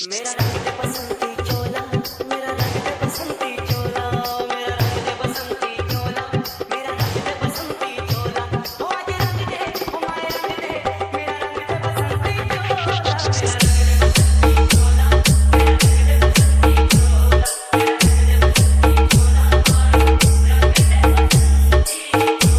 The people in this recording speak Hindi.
मेरा रंग दे बसंती चोला, मेरा रंग दे बसंती चोला, मेरा रंग दे बसंती चोला, मेरा रंग दे बसंती चोला। ओ आज रंग दे, ओ माए रंग दे, मेरा रंग दे बसंती चोला, मेरा रंग दे बसंती चोला, मेरा रंग दे बसंती चोला, मेरा रंग दे बसंती चोला, रंग दे बसंती चोला।